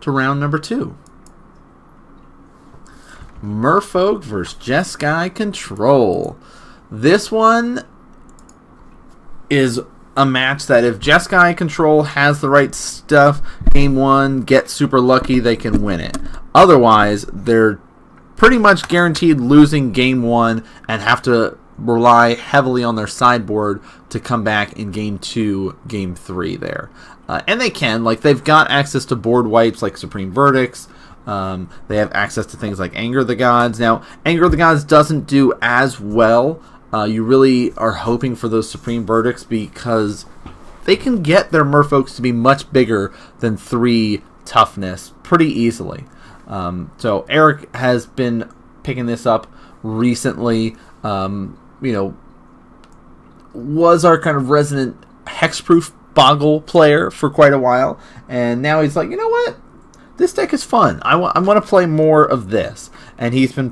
to round number 2. Merfolk versus Jeskai Control. This one is a match that if Jeskai Control has the right stuff, game 1, get super lucky, they can win it. Otherwise, they're pretty much guaranteed losing game 1 and have to rely heavily on their sideboard to come back in game 2, game 3 there. And they can. Like, they've got access to board wipes like Supreme Verdicts. They have access to things like Anger of the Gods. Now, Anger of the Gods doesn't do as well. You really are hoping for those Supreme Verdicts because they can get their Merfolks to be much bigger than 3 toughness pretty easily. So Eric has been picking this up recently. Was our kind of resident hexproof Boggle player for quite a while, and now he's like, you know what? This deck is fun. I want to play more of this, and he's been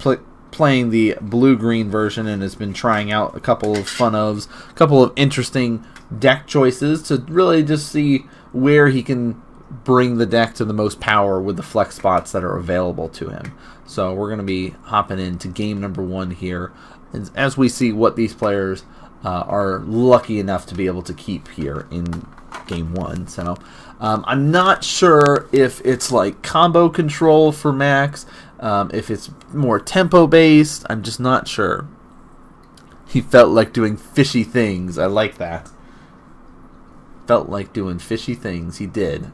playing the blue-green version and has been trying out a couple of fun-ofs, a couple of interesting deck choices to really just see where he can bring the deck to the most power with the flex spots that are available to him. So we're going to be hopping into game number 1 here as we see what these players are lucky enough to be able to keep here in game 1. So I'm not sure if it's like combo control for Max, if it's more tempo based. I'm just not sure. He felt like doing fishy things. I like that. Felt like doing fishy things. He did.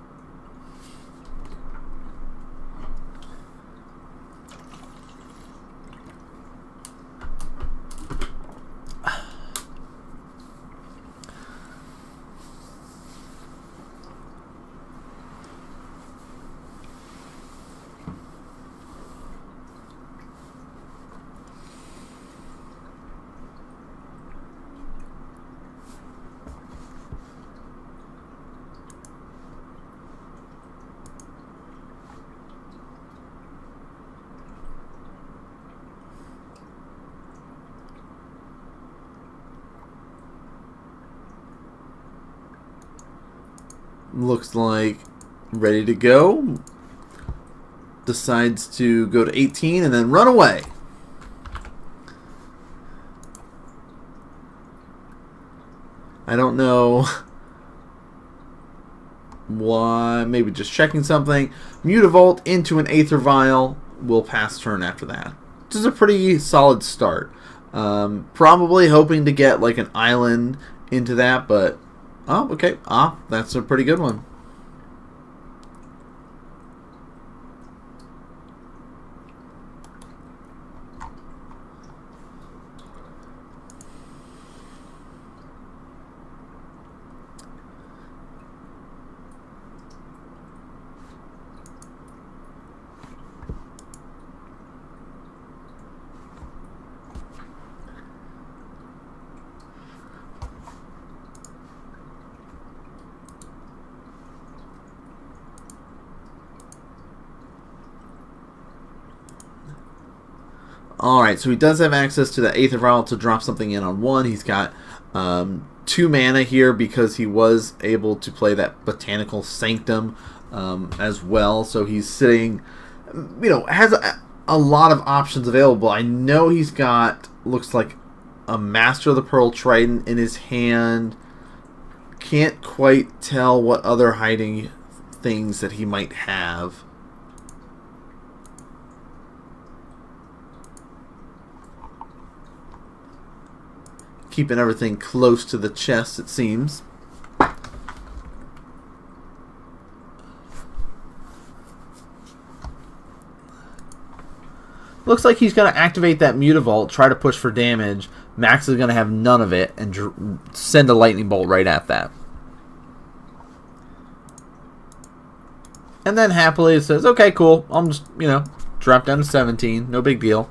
Looks like ready to go. Decides to go to 18 and then run away. I don't know why. Maybe just checking something. Mutavault into an Aether Vial. Will pass turn after that. This is a pretty solid start. Probably hoping to get like an island into that, but oh, okay. That's a pretty good one. Alright, so he does have access to the Aether Vial to drop something in on 1. He's got 2 mana here because he was able to play that Botanical Sanctum as well. So he's sitting, has a lot of options available. I know he's got, looks like, a Master of the Pearl Trident in his hand. Can't quite tell what other hiding things that he might have. Keeping everything close to the chest, it seems. Looks like he's going to activate that Mutavault, try to push for damage. Max is going to have none of it and send a Lightning Bolt right at that. And then happily it says, okay, cool. I'll just, drop down to 17. No big deal.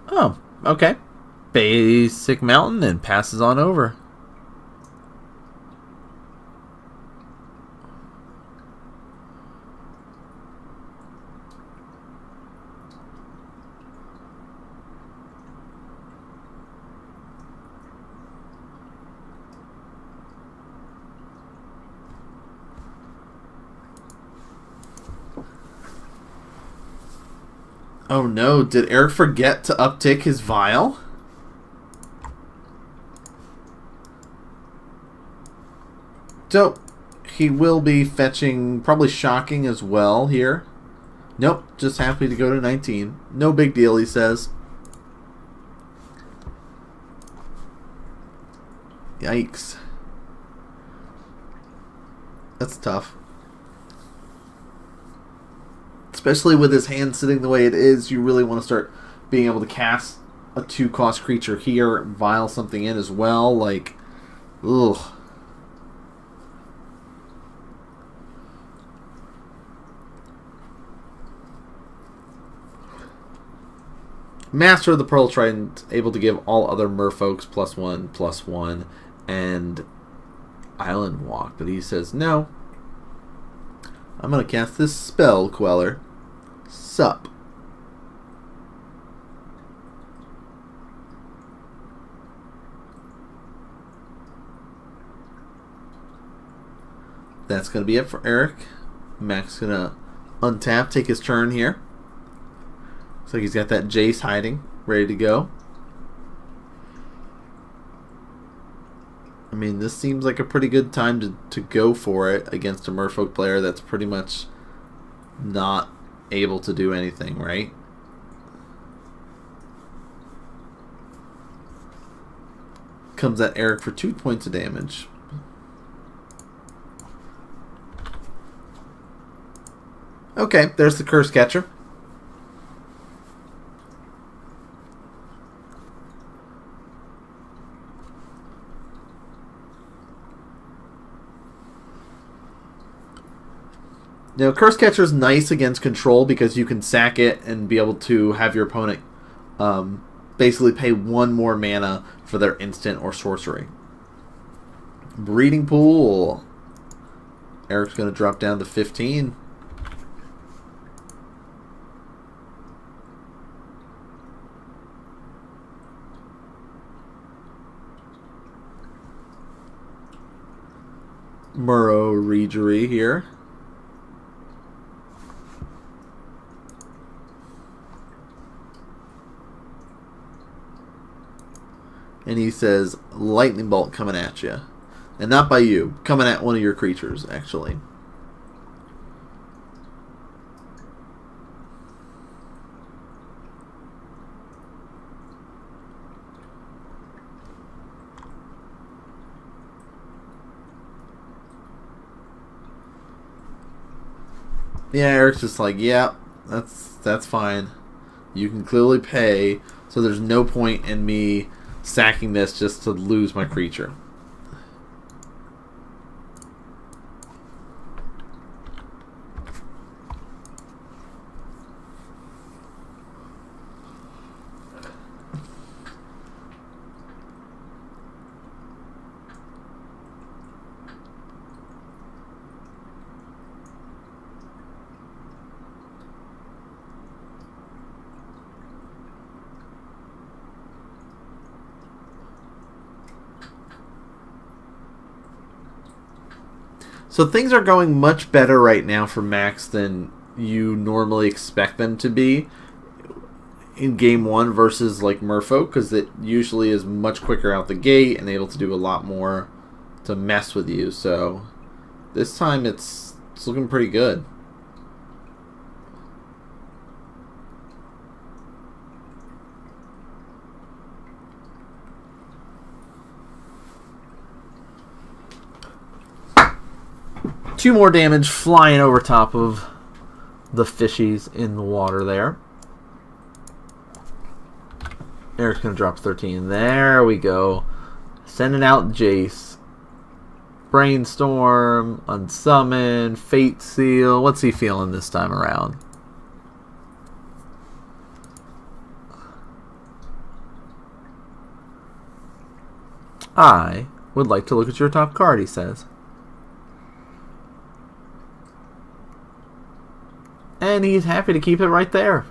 Oh, okay. Basic mountain and passes on over. Oh no, did Eric forget to uptick his vial? So, he will be fetching probably shocking as well here. Nope, just happy to go to 19. No big deal, he says. Yikes. That's tough. Especially with his hand sitting the way it is, you really want to start being able to cast a 2-cost creature here, vial something in as well. Like, ugh. Master of the Pearl Trident, able to give all other merfolks +1/+1 and Island Walk, but he says no. I'm gonna cast this Spell Queller. Sup. That's gonna be it for Eric. Mac's gonna untap, take his turn here. Looks like he's got that Jace hiding, ready to go. I mean, this seems like a pretty good time to go for it against a Merfolk player that's pretty much not able to do anything, right? Comes at Eric for 2 points of damage. Okay, there's the Curse Catcher. Now, Curse Catcher is nice against control because you can sack it and be able to have your opponent basically pay 1 more mana for their instant or sorcery. Breeding Pool. Eric's going to drop down to 15. Murrow Regery here. And he says, Lightning Bolt coming at you. And not by you. Coming at one of your creatures, actually. Yeah, Eric's just like, yeah, that's fine. You can clearly pay, so there's no point in me sacking this just to lose my creature. So things are going much better right now for Max than you normally expect them to be in game 1 versus like Merfolk, because it usually is much quicker out the gate and able to do a lot more to mess with you. So this time it's looking pretty good. Two more damage flying over top of the fishies in the water there. Eric's going to drop 13. There we go. Sending out Jace. Brainstorm, Unsummon, Fate Seal. What's he feeling this time around? I would like to look at your top card, he says. And he's happy to keep it right there.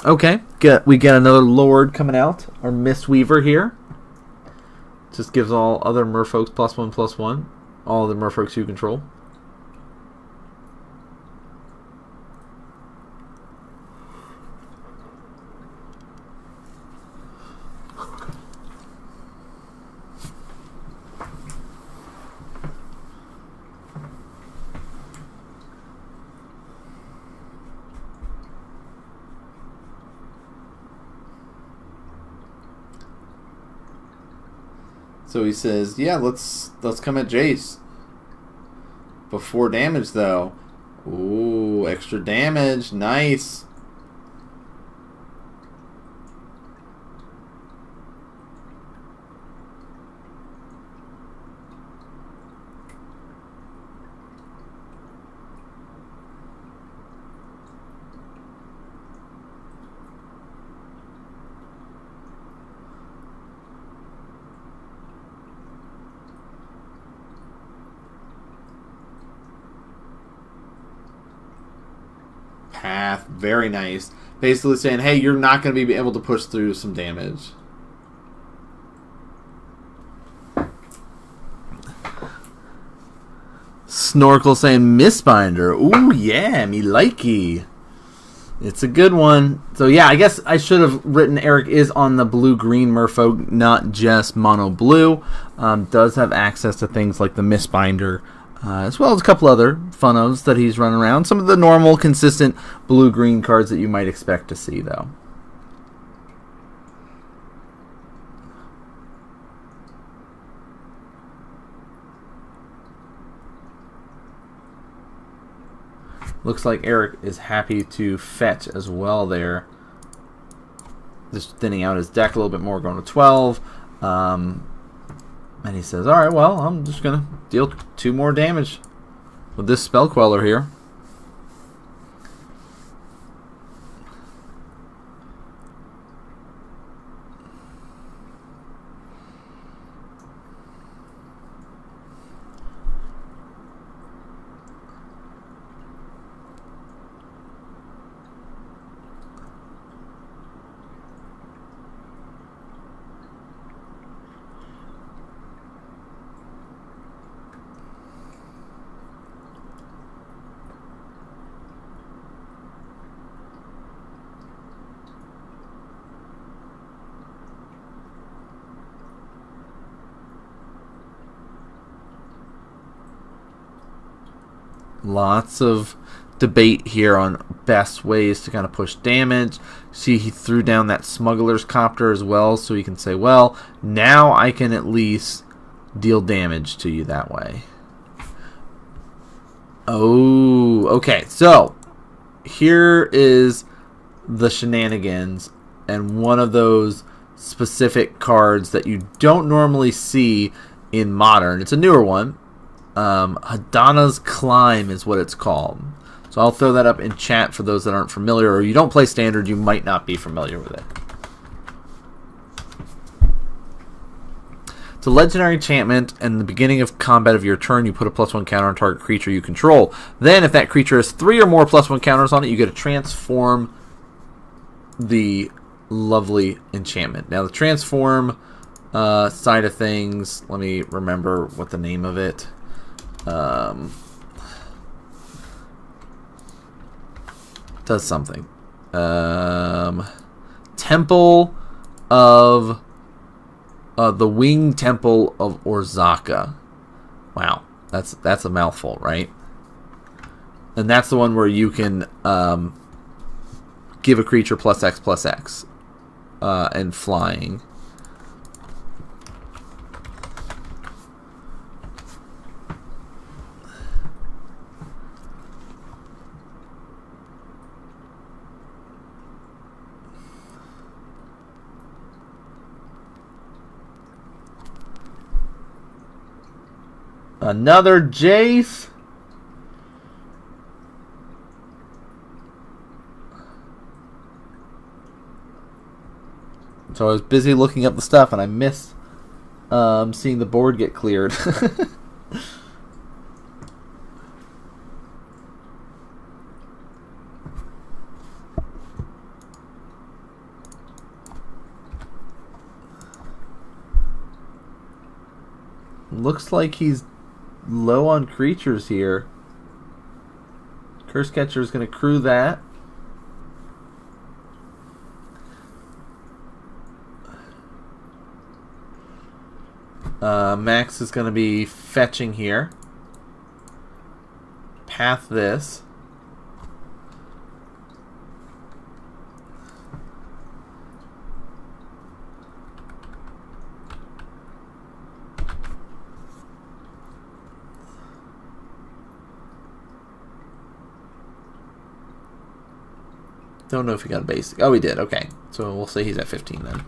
Okay, we get another Lord coming out, our Mistweaver here. Just gives all other Merfolks +1/+1, all the Merfolks you control. So he says, yeah, let's come at Jace. Before damage, though. Ooh, extra damage. Nice. Path, very nice. Basically saying, hey, you're not going to be able to push through some damage. Snorkel saying Mistbinder. Ooh, yeah, me likey. It's a good one. So, yeah, I guess I should have written Eric is on the blue-green Merfolk, not just mono-blue. Does have access to things like the Mistbinder, as well as a couple other funos that he's running around. Some of the normal, consistent blue-green cards that you might expect to see, though. Looks like Eric is happy to fetch as well there. Just thinning out his deck a little bit more, going to 12. And he says, alright, well, I'm just going to deal 2 more damage with this Spell Queller here. Lots of debate here on best ways to kind of push damage. See, he threw down that Smuggler's Copter as well, so he can say, well, now I can at least deal damage to you that way. Oh, okay. So, here is the shenanigans, and one of those specific cards that you don't normally see in Modern. It's a newer one. Hadana's Climb is what it's called. So I'll throw that up in chat for those that aren't familiar, or you don't play Standard, you might not be familiar with it. It's a legendary enchantment, and in the beginning of combat of your turn, you put a +1 counter on target creature you control. Then, if that creature has 3 or more +1 counters on it, you get to transform the lovely enchantment. Now, the transform side of things, let me remember what the name of it. Does something. Temple of the Wing Temple of Orzaka. Wow, that's a mouthful, right? And that's the one where you can give a creature +X/+X and flying. Another Jace. So I was busy looking up the stuff, and I missed seeing the board get cleared. Looks like he's low on creatures here. Curse Catcher is going to crew that. Max is going to be fetching here. Path this. Don't know if he got a basic. Oh, he did. Okay. So we'll say he's at 15 then.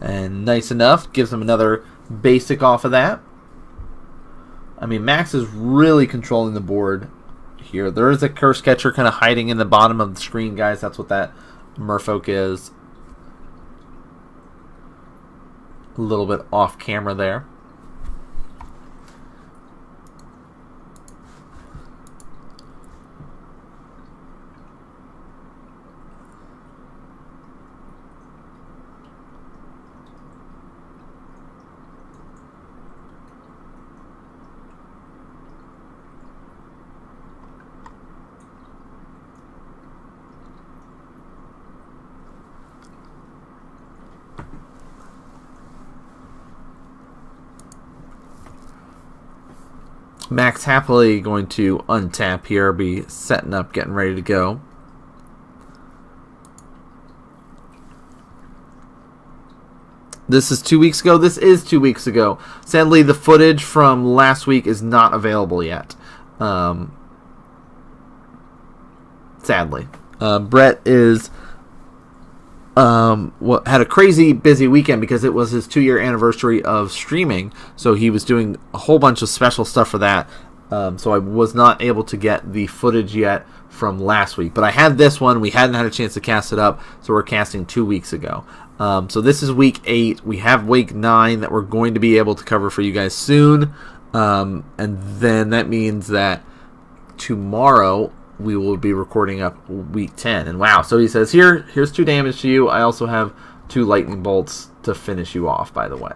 And nice enough. Gives him another basic off of that. I mean, Max is really controlling the board here. There is a Curse Catcher kind of hiding in the bottom of the screen, guys. That's what that Merfolk is. A little bit off camera there. Max happily going to untap here, be setting up, getting ready to go. This is 2 weeks ago. This is 2 weeks ago. Sadly, the footage from last week is not available yet. Sadly. Brett is had a crazy busy weekend because it was his 2-year anniversary of streaming, so he was doing a whole bunch of special stuff for that. So I was not able to get the footage yet from last week, but I had this one. We hadn't had a chance to cast it up, so we're casting 2 weeks ago. So this is week 8. We have week 9 that we're going to be able to cover for you guys soon, and then that means that tomorrow we will be recording up week 10. And wow, so he says, here's 2 damage to you. I also have 2 lightning bolts to finish you off, by the way.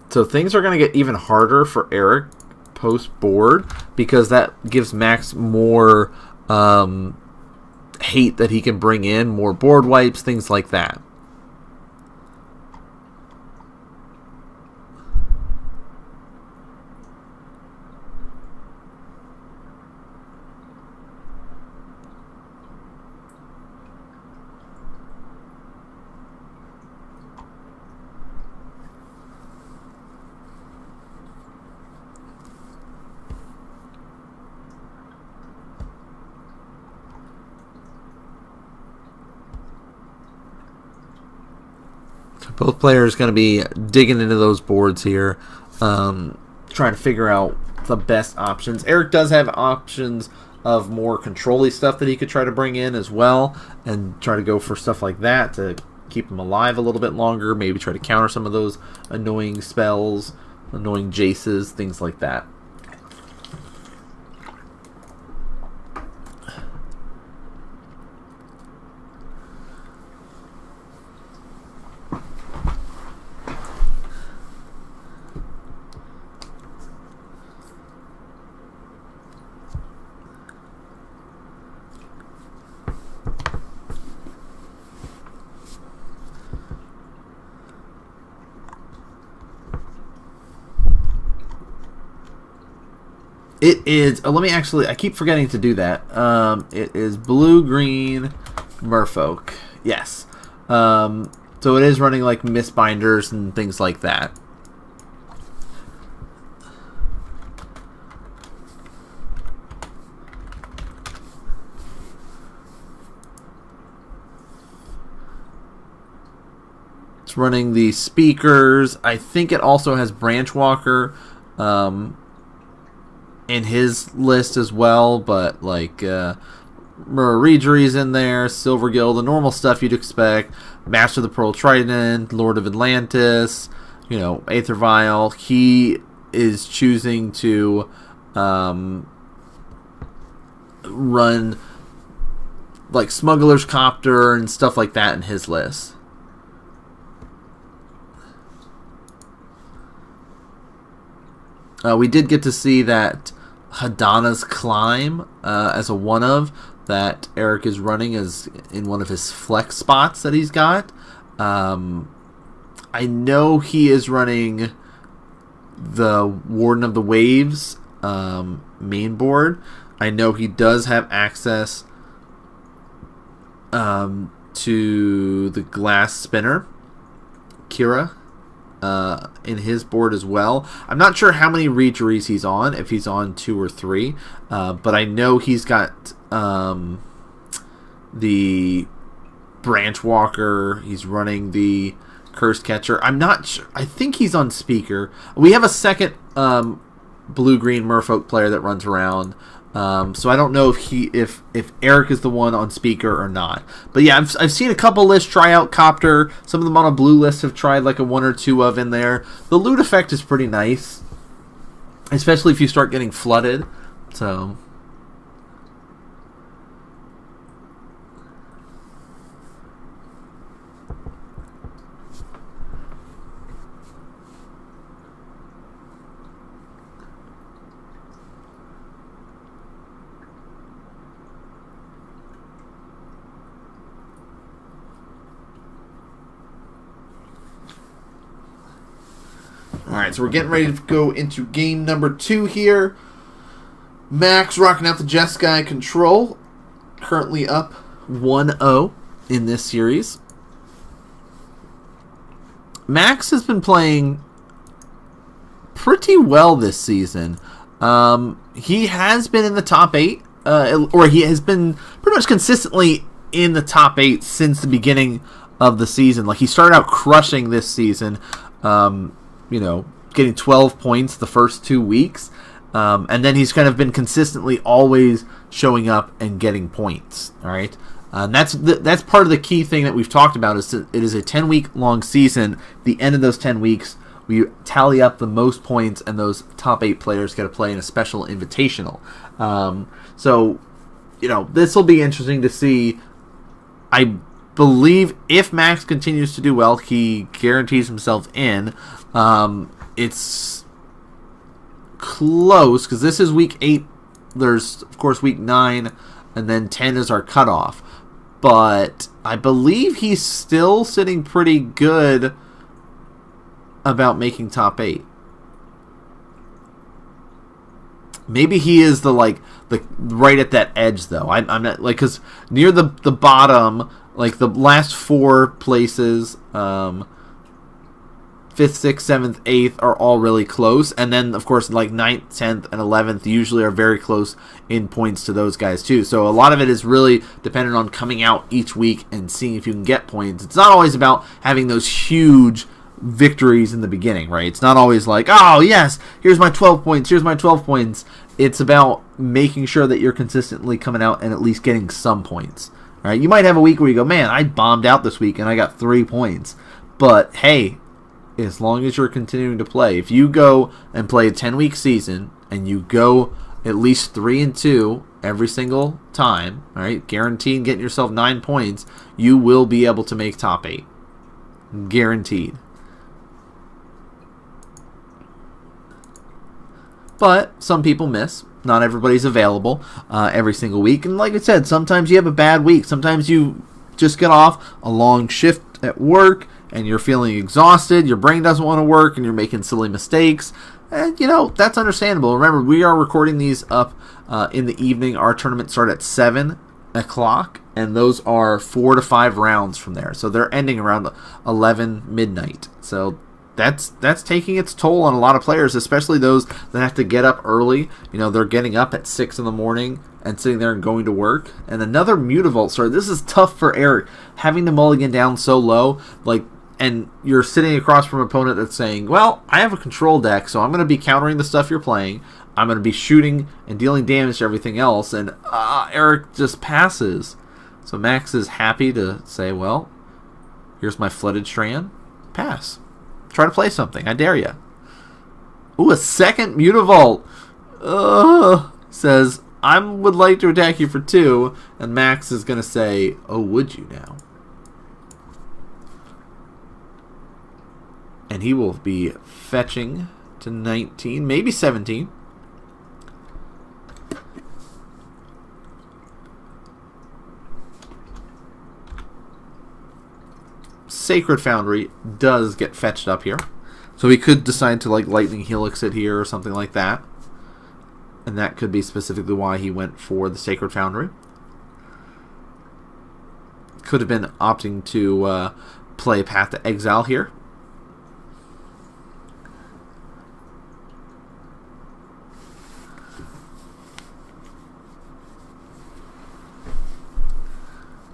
So things are going to get even harder for Eric post-board because that gives Max more hate that he can bring in, more board wipes, things like that. Both players going to be digging into those boards here, trying to figure out the best options. Eric does have options of more control-y stuff that he could try to bring in as well, and try to go for stuff like that to keep him alive a little bit longer, maybe try to counter some of those annoying spells, annoying Jaces, things like that. It is, let me actually, I keep forgetting to do that. It is blue-green Merfolk. Yes. So it is running like misbinders and things like that. It's running the speakers. I think it also has Branchwalker in his list as well, but like Regery's in there, Silvergill, the normal stuff you'd expect. Master of the Pearl Trident, Lord of Atlantis, Aether Vial. He is choosing to run like Smuggler's Copter and stuff like that in his list. We did get to see that Hadana's Climb as a one-of that Eric is running as in one of his flex spots that he's got. I know he is running the Warden of the Waves main board. I know he does have access to the Glass Spinner, Kira, in his board as well. I'm not sure how many Regeries he's on, if he's on 2 or 3, but I know he's got the Branchwalker. He's running the Curse Catcher. I'm not sure. I think he's on Speaker. We have a second blue-green Merfolk player that runs around. So I don't know if Eric is the one on Speaker or not. But yeah, I've seen a couple lists try out Copter. Some of them on a blue list have tried like a 1 or 2 of in there. The loot effect is pretty nice, especially if you start getting flooded. So alright, so we're getting ready to go into game number 2 here. Max rocking out the Jeskai control. Currently up 1-0 in this series. Max has been playing pretty well this season. He has been in the top 8, or he has been pretty much consistently in the top 8 since the beginning of the season. Like, he started out crushing this season, getting 12 points the first 2 weeks. And then he's kind of been consistently always showing up and getting points. All right. That's part of the key thing that we've talked about is that it is a 10-week long season. The end of those 10 weeks, we tally up the most points, and those top 8 players get to play in a special invitational. So, this will be interesting to see. I believe if Max continues to do well, he guarantees himself in. It's close because this is week 8. There's, of course, week 9, and then 10 is our cutoff. But I believe he's still sitting pretty good about making top 8. Maybe he is the right at that edge though. I'm not because near the bottom, like the last 4 places, 5th, 6th, 7th, 8th are all really close, and then of course like 9th, 10th, and 11th usually are very close in points to those guys too. So a lot of it is really dependent on coming out each week and seeing if you can get points. It's not always about having those huge victories in the beginning, right? It's not always like, oh yes, here's my 12 points, here's my 12 points. It's about making sure that you're consistently coming out and at least getting some points, right? You might have a week where you go, man, I bombed out this week and I got 3 points. But hey, as long as you're continuing to play, if you go and play a 10-week season and you go at least 3-2 every single time, all right, guaranteed getting yourself 9 points, you will be able to make top 8. Guaranteed. But some people miss. Not everybody's available every single week. And like I said, sometimes you have a bad week. Sometimes you just get off a long shift at work and you're feeling exhausted. Your brain doesn't want to work and you're making silly mistakes. And, that's understandable. Remember, we are recording these up in the evening. Our tournament starts at 7 o'clock, and those are 4 to 5 rounds from there. So they're ending around 11 midnight. So that's taking its toll on a lot of players, especially those that have to get up early. You know, they're getting up at 6 in the morning and sitting there and going to work. And another Mutavault start. This is tough for Eric, having the mulligan down so low, like, and you're sitting across from an opponent that's saying, well, I have a control deck, so I'm going to be countering the stuff you're playing. I'm going to be shooting and dealing damage to everything else. And Eric just passes. So Max is happy to say, well, here's my flooded strand. Pass. Try to play something. I dare you. Ooh, a second Mutavault. Says, I would like to attack you for 2. And Max is going to say, oh, would you now? And he will be fetching to 19, maybe 17. Sacred Foundry does get fetched up here. So he could decide to like Lightning Helix it here or something like that. And that could be specifically why he went for the Sacred Foundry. Could have been opting to play Path to Exile here.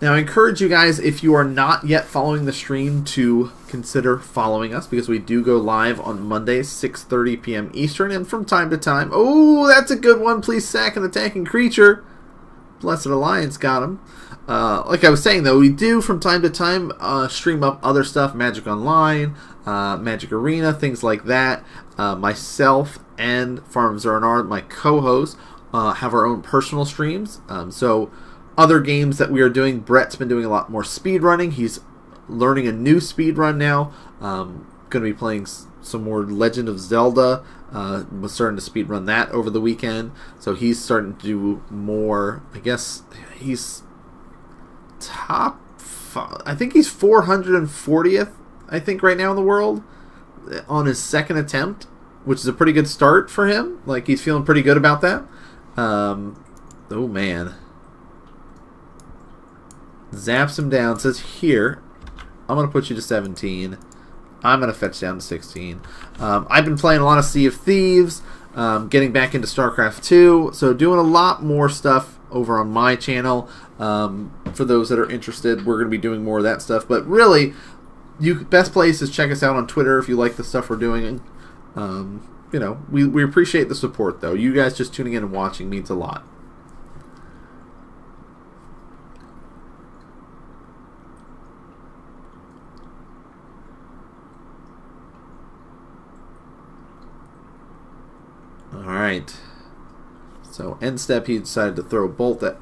Now, I encourage you guys, if you are not yet following the stream, to consider following us, because we do go live on Mondays, 6:30 p.m. Eastern, and from time to time... Oh, that's a good one. Please sack an attacking creature. Blessed Alliance got him. Like I was saying, though, we do, from time to time, stream up other stuff, Magic Online, Magic Arena, things like that. Myself and Farm Zernar, my co-hosts, have our own personal streams. So... Other games that we are doing, Brett's been doing a lot more speed running. He's learning a new speed run now. Going to be playing some more Legend of Zelda. Was starting to speed run that over the weekend. So he's starting to do more. I guess he's top 5, I think he's 440th, I think, right now in the world on his second attempt, which is a pretty good start for him. Like, he's feeling pretty good about that. Oh, man. Zaps him down, says, here, I'm going to put you to 17. I'm going to fetch down to 16. I've been playing a lot of Sea of Thieves, getting back into StarCraft 2, so doing a lot more stuff over on my channel. For those that are interested, we're going to be doing more of that stuff. But really, best place is check us out on Twitter if you like the stuff we're doing. You know, we appreciate the support, though. You guys just tuning in and watching means a lot. Alright, so end step, he decided to throw a bolt at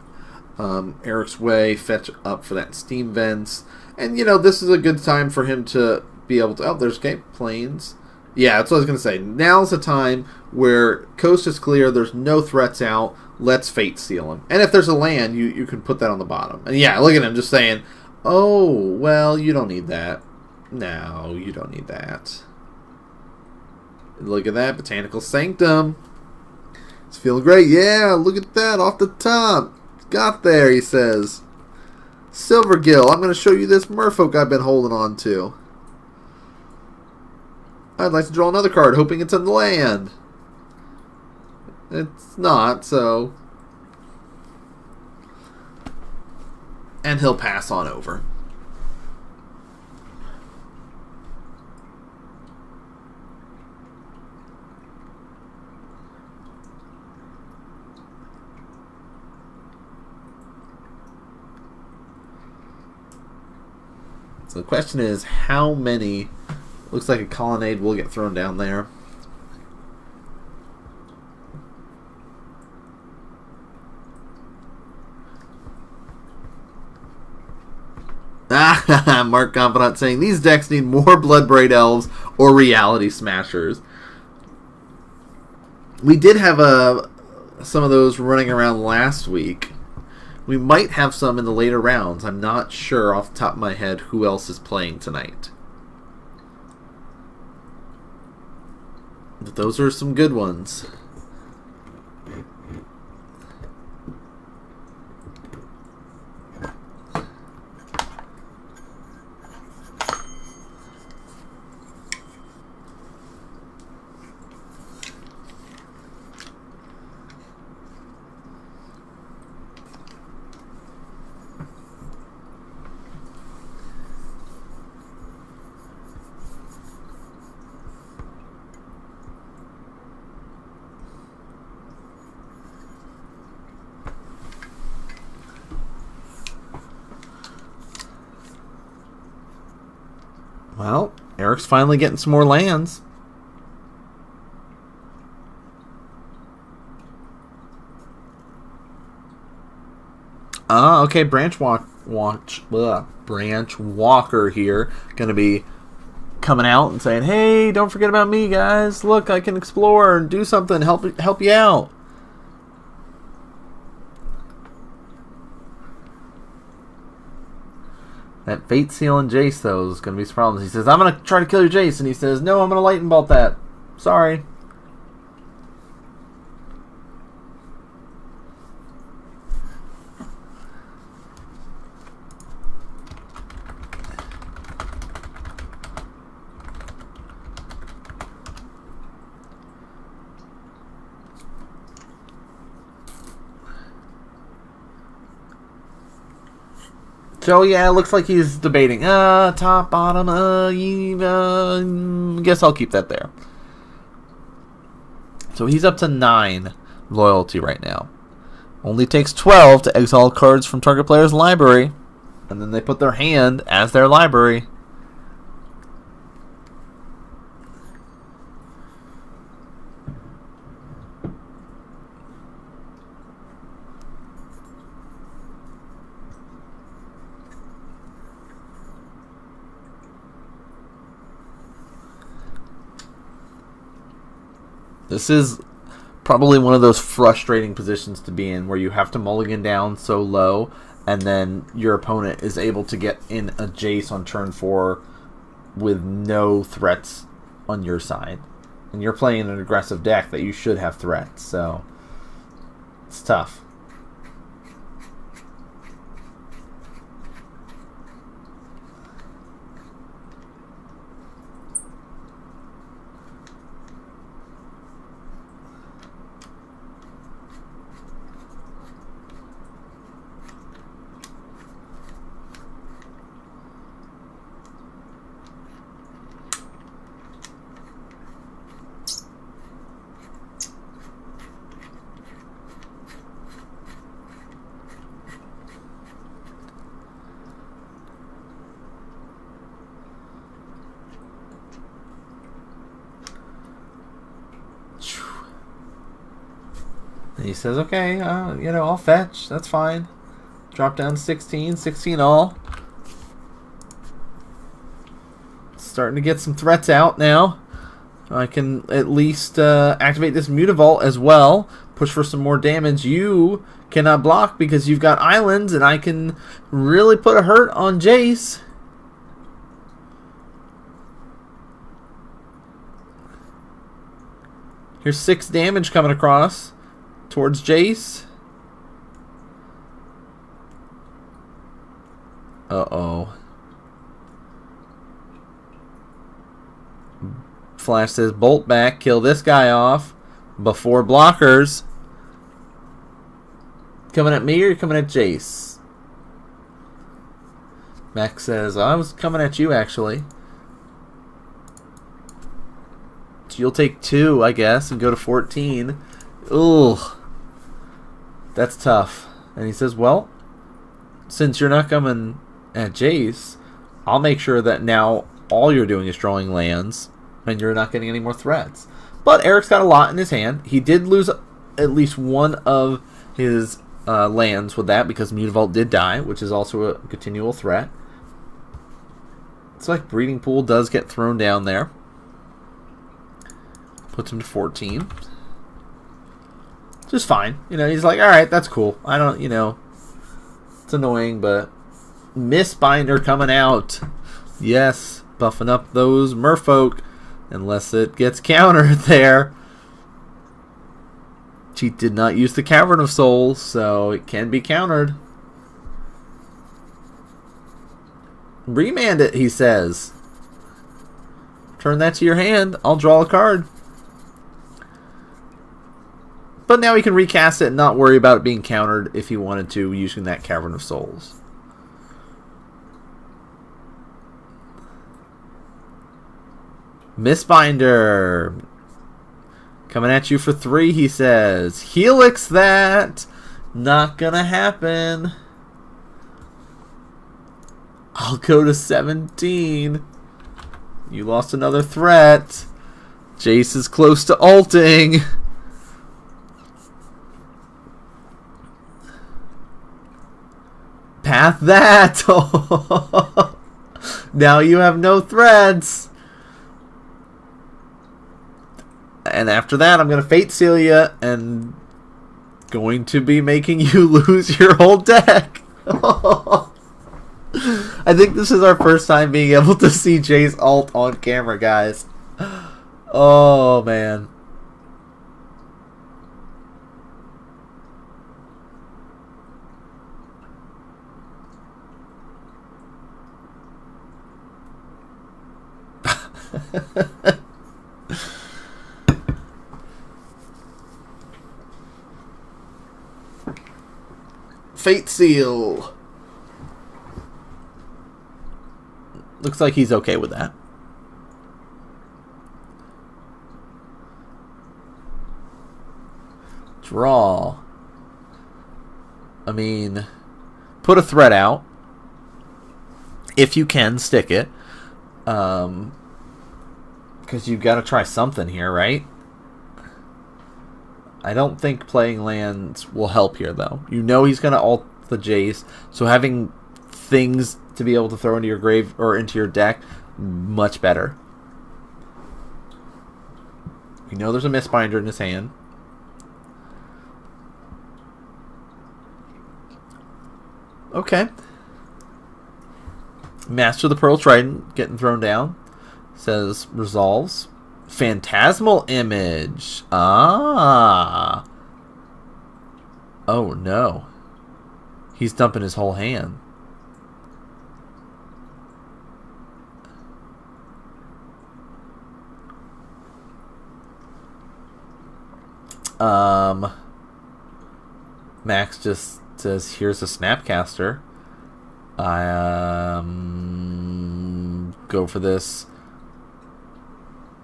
Eric's way, fetch up for that steam vents, and you know, this is a good time for him to be able to, oh, there's Cape Plains. Yeah, that's what I was going to say. Now's the time where coast is clear, there's no threats out, let's Fate Seal him. And if there's a land, you can put that on the bottom. And yeah, look at him just saying, oh, well, you don't need that. No, you don't need that. Look at that, Botanical Sanctum. It's feeling great. Yeah, look at that, off the top. Got there, he says. Silvergill, I'm going to show you this Merfolk I've been holding on to. I'd like to draw another card, hoping it's on the land. It's not, so... And he'll pass on over. So the question is, how many... Looks like a colonnade will get thrown down there. Mark Confidant saying, these decks need more Bloodbraid Elves or Reality Smashers. We did have some of those running around last week. We might have some in the later rounds. I'm not sure off the top of my head who else is playing tonight. But those are some good ones. Well, Eric's finally getting some more lands. Okay, Branch Walker here, gonna be coming out and saying, "Hey, don't forget about me, guys. Look, I can explore and do something, help you out." That Fate Seal and Jace, though, is going to be some problems. He says, "I'm going to try to kill your Jace," and he says, "No, I'm going to Lightning Bolt that. Sorry." So yeah, it looks like he's debating. Top, bottom, guess I'll keep that there. So he's up to 9 loyalty right now. Only takes 12 to exile cards from target player's library. And then they put their hand as their library. This is probably one of those frustrating positions to be in where you have to mulligan down so low and then your opponent is able to get in a Jace on turn 4 with no threats on your side. And you're playing an aggressive deck that you should have threats, so it's tough. And he says, "Okay, I'll fetch. That's fine. Drop down 16 all. Starting to get some threats out now. I can at least activate this Mutavault as well. Push for some more damage. You cannot block because you've got islands, and I can really put a hurt on Jace." Here's 6 damage coming across towards Jace. Uh-oh. Flash says, "Bolt back, kill this guy off before blockers." Coming at me or coming at Jace? Max says, "I was coming at you, actually." So you'll take 2, I guess, and go to 14. Ugh. That's tough. And he says, "Well, since you're not coming at Jace, I'll make sure that now all you're doing is drawing lands and you're not getting any more threats." But Eric's got a lot in his hand. He did lose at least one of his lands with that because Mutavault did die, which is also a continual threat. It's like Breeding Pool does get thrown down there. Puts him to 14. Just fine. He's like, "Alright, that's cool. I don't, it's annoying, but Mistbinder coming out." Yes, buffing up those Merfolk, unless it gets countered there. She did not use the Cavern of Souls, so it can be countered. "Remand it," he says. "Turn that to your hand. I'll draw a card." But now he can recast it and not worry about it being countered if he wanted to using that Cavern of Souls. Mistbinder. Coming at you for 3, he says. "Helix that." Not gonna happen. I'll go to 17. You lost another threat. Jace is close to ulting. Path that. Now you have no threats. And after that, I'm going to Fate Seal you and going to be making you lose your whole deck. I think this is our first time being able to see Jace ult on camera, guys. Oh, man. Fate Seal. Looks like he's okay with that. Draw. I mean, put a threat out. If you can, stick it. Because you've got to try something here, right? I don't think playing lands will help here, though. You know he's going to ult the Jace, so having things to be able to throw into your grave or into your deck, much better. You know there's a Mistbinder in his hand. Okay. Master of the Pearl Trident getting thrown down. Says resolves. Phantasmal Image. Ah. Oh no. He's dumping his whole hand. Max just says, here's a Snapcaster. Go for this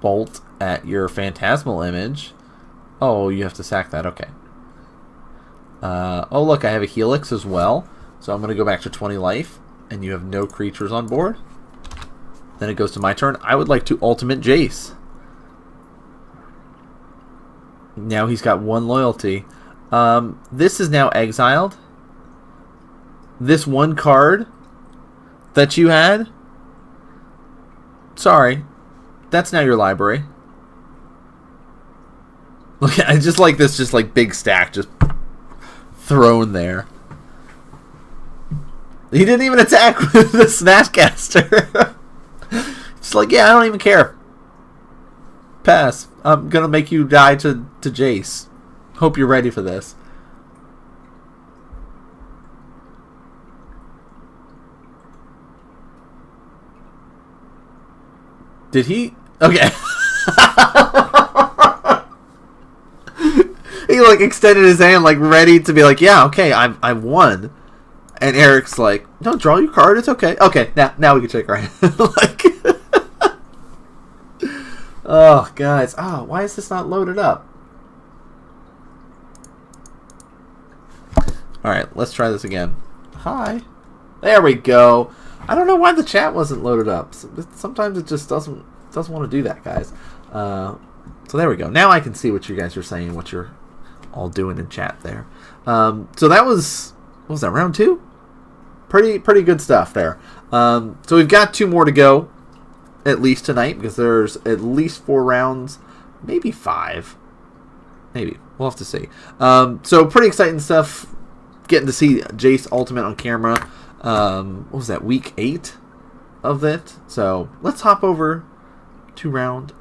bolt at your Phantasmal Image. Oh, you have to sack that. Okay. Oh, look, I have a Helix as well. So I'm going to go back to 20 life. And you have no creatures on board. Then it goes to my turn. I would like to ultimate Jace. Now he's got one loyalty. This is now exiled. This one card that you had, sorry, that's now your library. Look, I just like this, just like big stack just thrown there. He didn't even attack with the Snapcaster. It's like, yeah, I don't even care. Pass. I'm gonna make you die to Jace. Hope you're ready for this. Did he? Okay. He like extended his hand, like ready to be like, yeah, okay, I've won. And Eric's like, no, draw your card. It's okay. Okay, now we can check our hand. Like, oh, guys. Oh, why is this not loaded up? All right, let's try this again. Hi. There we go. I don't know why the chat wasn't loaded up. Sometimes it just doesn't want to do that, guys. So there we go. Now I can see what you guys are saying, what you're all doing in chat there. So that was, what was that, round 2? Pretty good stuff there. So we've got 2 more to go, at least tonight, because there's at least 4 rounds, maybe 5. Maybe. We'll have to see. So pretty exciting stuff. Getting to see Jace Ultimate on camera. What was that, week 8 of it? So let's hop over to round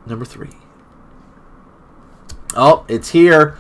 number 3. Oh, it's here.